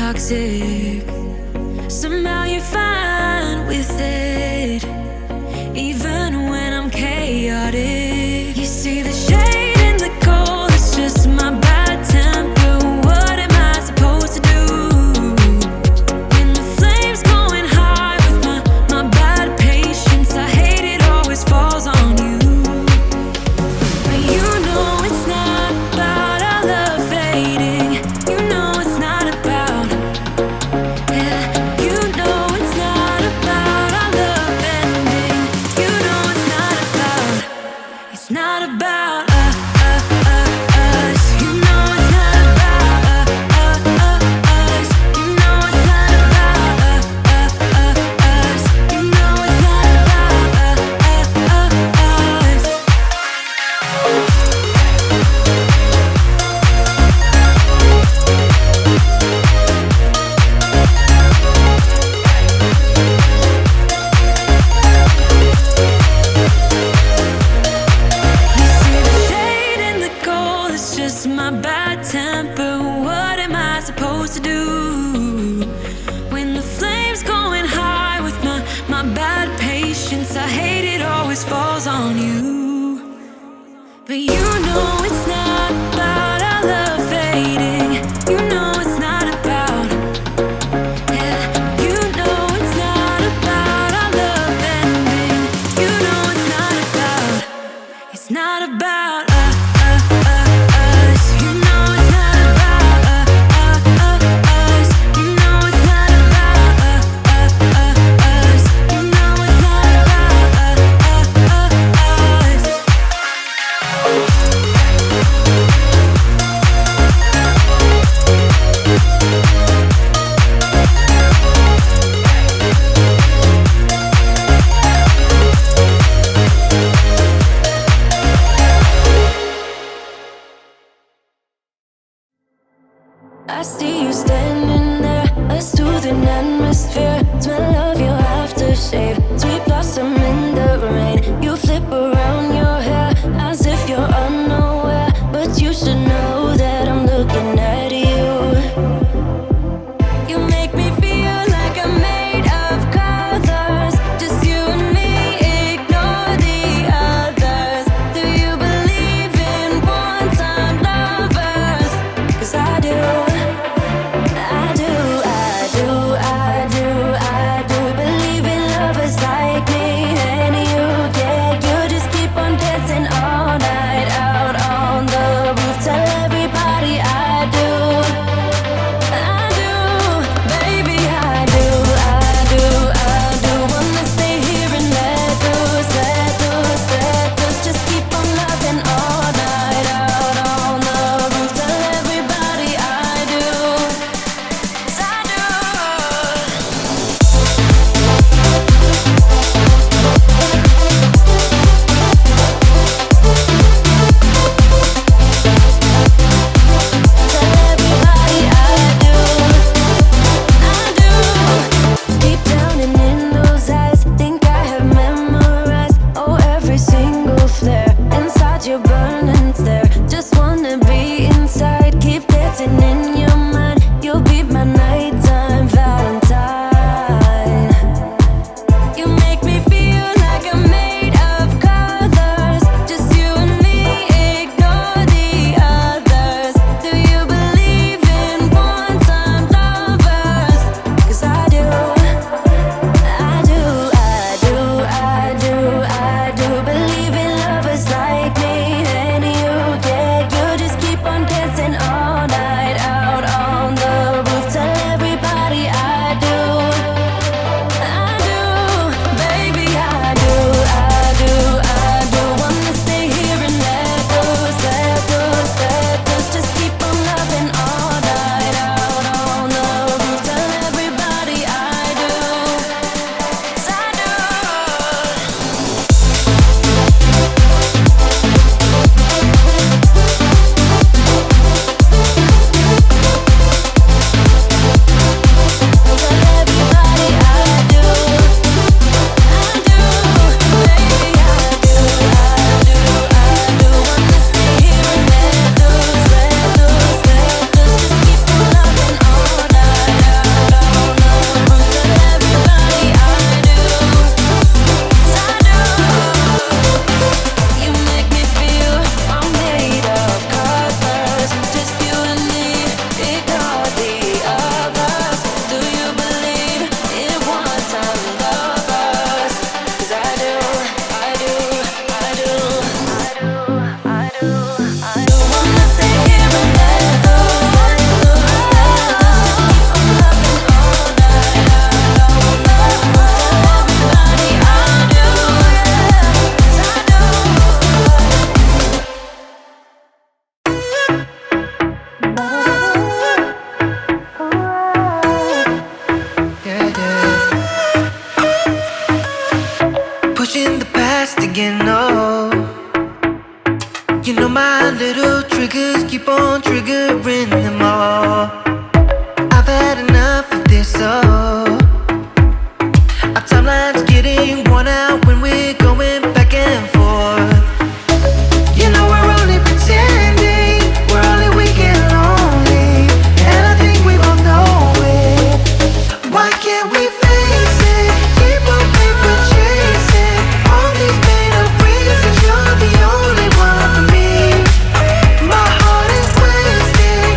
toxic. Somehow you're fine with it, even when I'm chaotic. You see the shade in the cold, it's just my bad temper. What am I supposed to do when the flame's going high with my bad patience? I hate it always falls on you. But you know it's not about our love fading. You know it's not about, yeah. You know it's not about our love ending. You know it's not about, it's not about us. You know it's not about us. You know it's not about us. You know it's not about us. You see the shade in the cold, it's just my bad temper. What am I supposed to do when the flame's going high with my bad patience? I hate it always falls on you. But you know it's not about our love fading. You know it's not about, yeah. You know it's not about our love ending. You know it's not about, it's not about us. You know it's not about us. You know it's not about us. You know it's not about us. I see you standing there, a soothing atmosphere. Smell of your aftershave, sweet blossom in the rain. You flip around your hair as if you're unaware, but you should know that I'm looking at you. You make me feel like I'm made of colors, just you and me, ignore the others. Do you believe in one-time lovers? 'Cause I do. I do believe in lovers like me and you. keep on triggering them all. I've had enough of this, oh. Our timeline's getting worn out when we're going back and forth. You know we're only pretending, we're only weak and lonely, and I think we both know it. Why can't we face it? Keep on paper chasing all these made up reasons. You're the only one for me. My heart is wasted.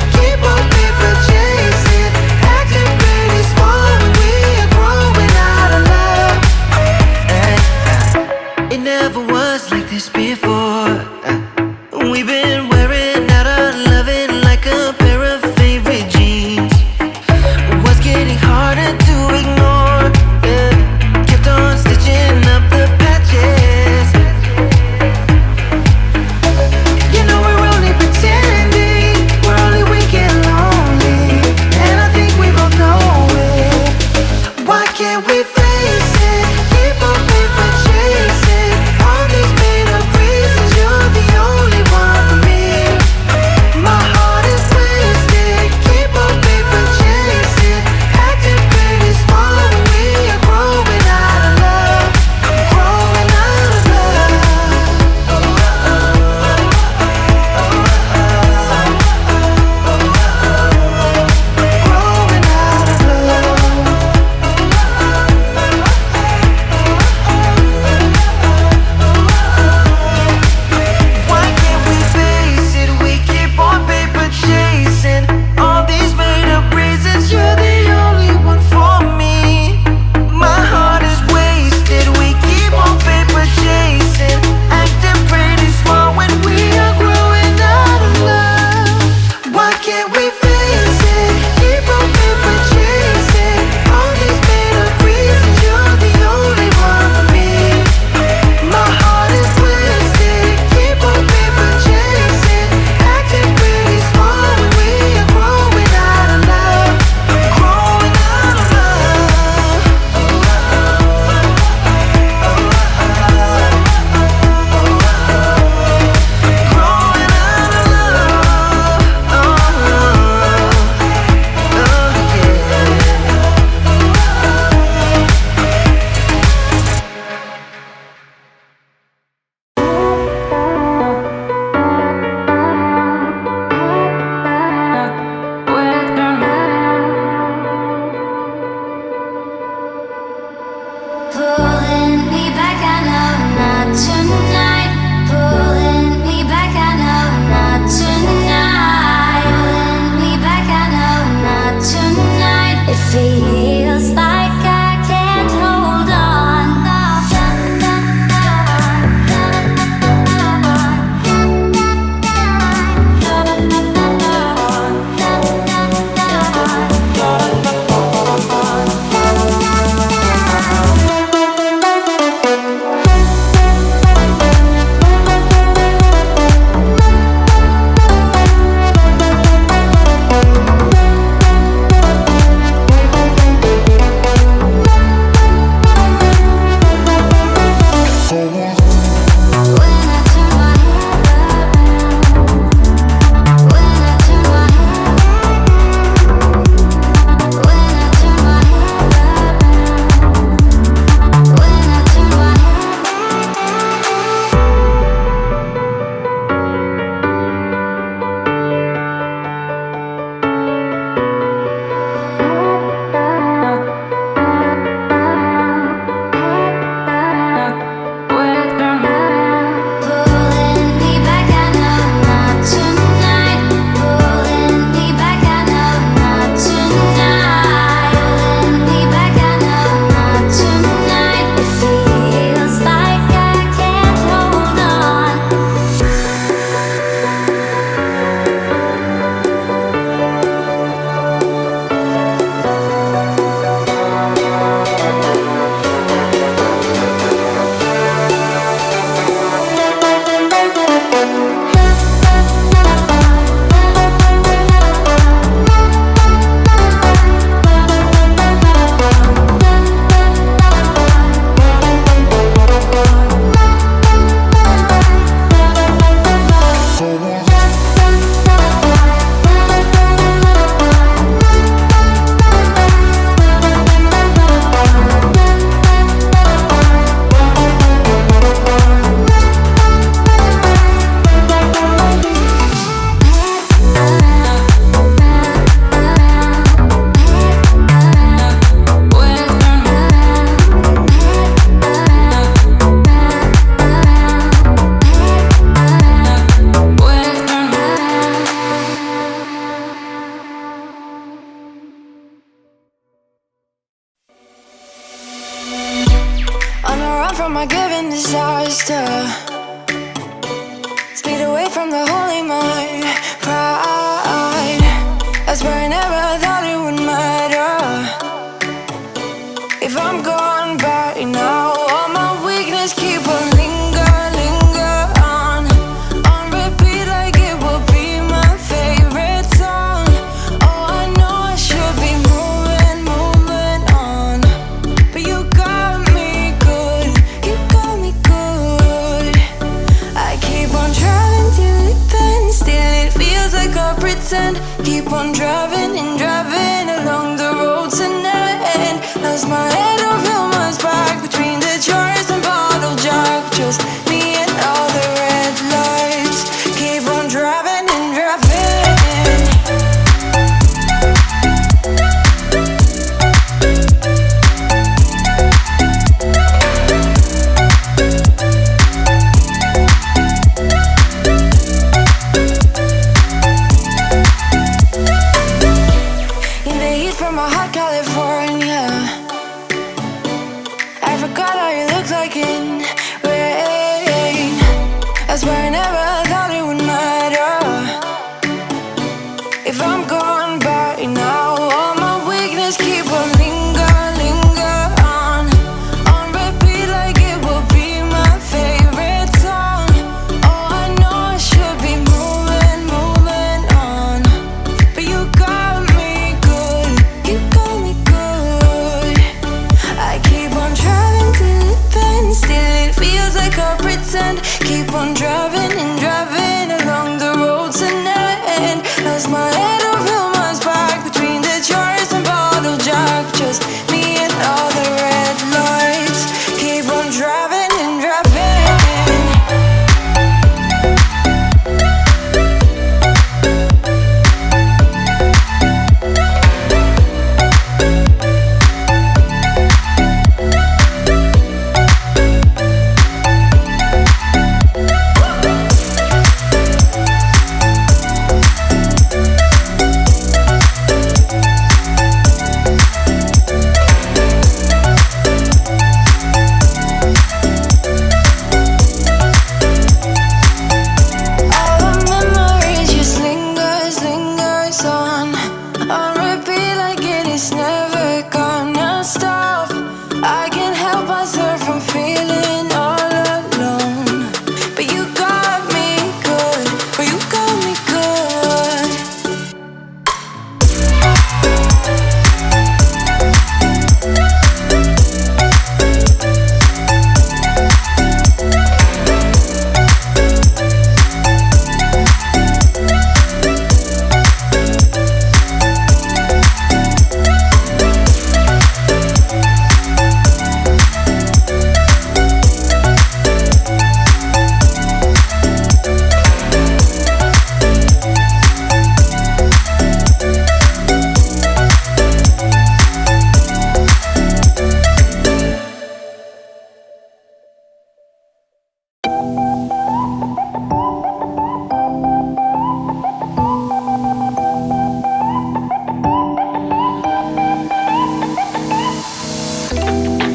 from my given disaster. Speed away from the holy mind. Pride, I swear I never thought it would matter. If I'm gone by now, all my weakness keep on linger on repeat like it will be my favorite song. Oh, I know I should be moving on, but you got me good, you got me good. I keep on driving till it bends, still it feels like I pretend. Keep on driving and driving along the road to end. Lost my head over my back between the jars and bottle jack. Just me and all the red lights. Keep on driving and driving. In the heat from a hot California, I forgot how you look like in rain. I swear I never thought it would matter. If I'm gone by now, all my weakness keep on linger on repeat like it will be my favorite song. Oh, I know I should be moving on, but you got me good, you got me good. I keep on driving till it bends, still it feels like I pretend. Keep on driving and driving along the road to end. Lost my head over my back between the jars and bottle jack. Just me and all the red lights. Keep on driving and driving.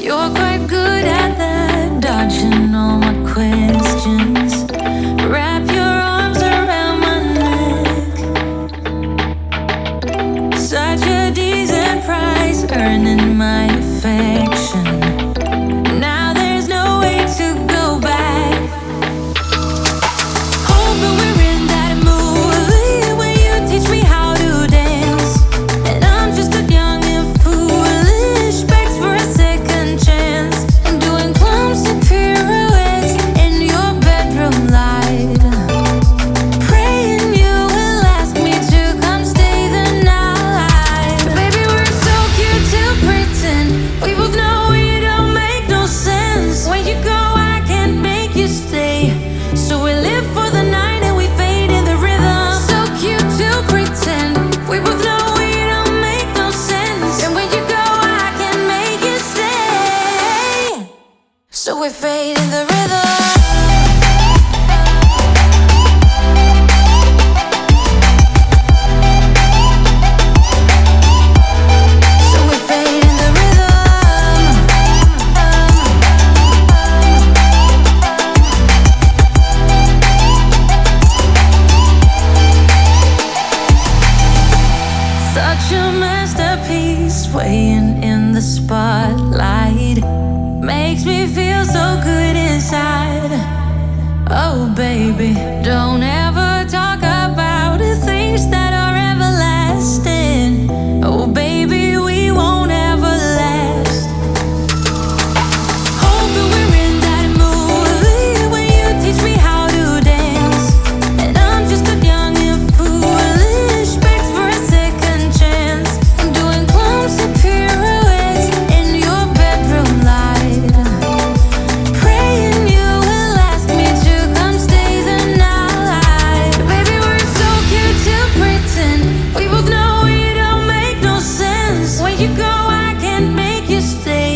You're quite good at that, dodging all my questions. Wrap your arms around my neck. Such a decent price, earning my affection. Now there's no way to go back. Hoping we're in that movie where you teach me how to dance, and I'm just a young and foolish, begs for a second chance, and doing clumsy pirouettes in your bedroom light, praying you will ask me to come stay the night. Baby, we're so cute to pretend Such a masterpiece, swaying in the spotlight. Makes me feel so good inside. Oh baby, don't ever talk about the things that are everlasting. Oh baby, we won't ever last. Hoping we're in that movie when you teach me how to dance. And I'm just a young and foolish, begs for a second chance. I'm doing clumps of pirouettes in your bedroom light, praying you will ask me to come stay the night. Baby, we're so cute to pretend. We both know it don't make no sense. When you go, I can't make you stay.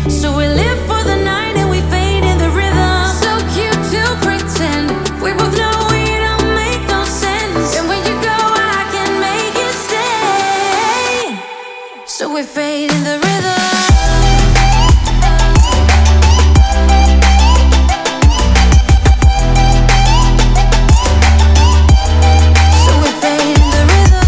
So we live for the night and we fade in the rhythm. So cute to pretend. We both know it don't make no sense. And when you go, I can't make you stay. So we fade in the rhythm. So we fade in the rhythm.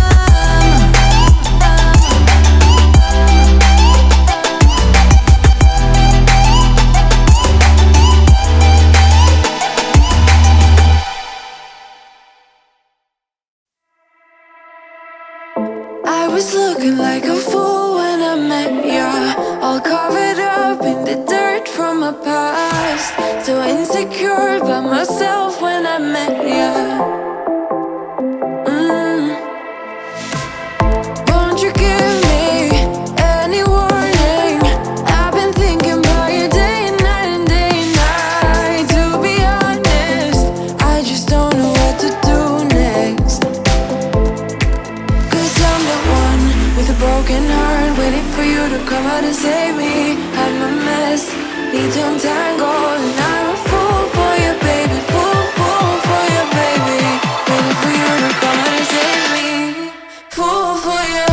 I was looking like a fool when I met ya, all covered up in the dirt from my past. So insecure by myself when I met ya. Won't you give me any warning? I've been thinking about you day and night and day and night. To be honest, I just don't know what to do next. Cause I'm the one with a broken heart, waiting for you to come out and save me. Had my mess, need to untangle, and I'm a fool for you, baby. Fool for you, baby. Waiting for you to come out and save me. Fool for you.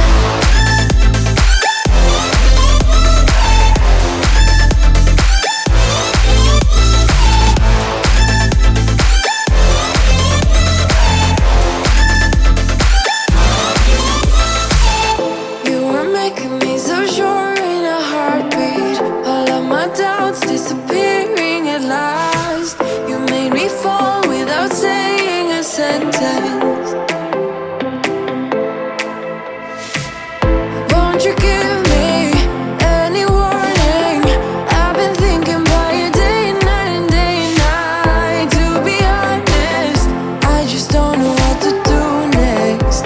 You were making me so sure in a heartbeat. All of my doubts disappearing at last. You made me fall without saying a sentence. Won't you give me any warning? I've been thinking about you day and night and day and night. To be honest, I just don't know what to do next.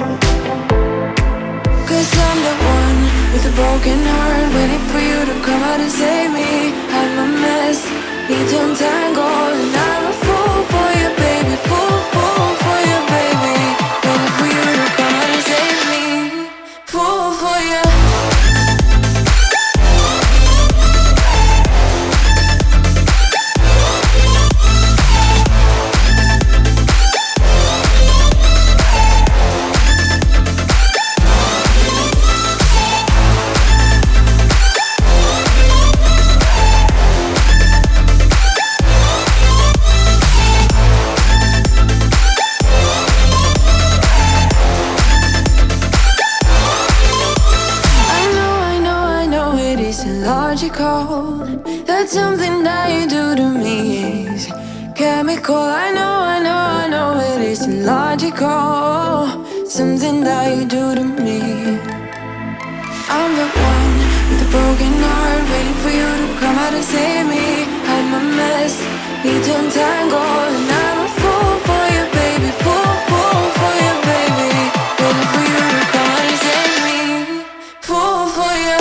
Cause I'm the one with a broken heart, waiting for you to come out and save me. Had my mess, need to untangle, and I'm a fool for you, baby. Fool for you, baby. Waiting for you to come out and save me. Fool for you. I know it isn't logical. That something that you do to me is chemical. I know it isn't logical. Something that you do to me. I'm the one with a broken heart, waiting for you to come out and save me. Had my mess, need to untangle, and I'm a fool for you, baby. Fool for you, baby. Waiting for you to come out and save me. Fool for you.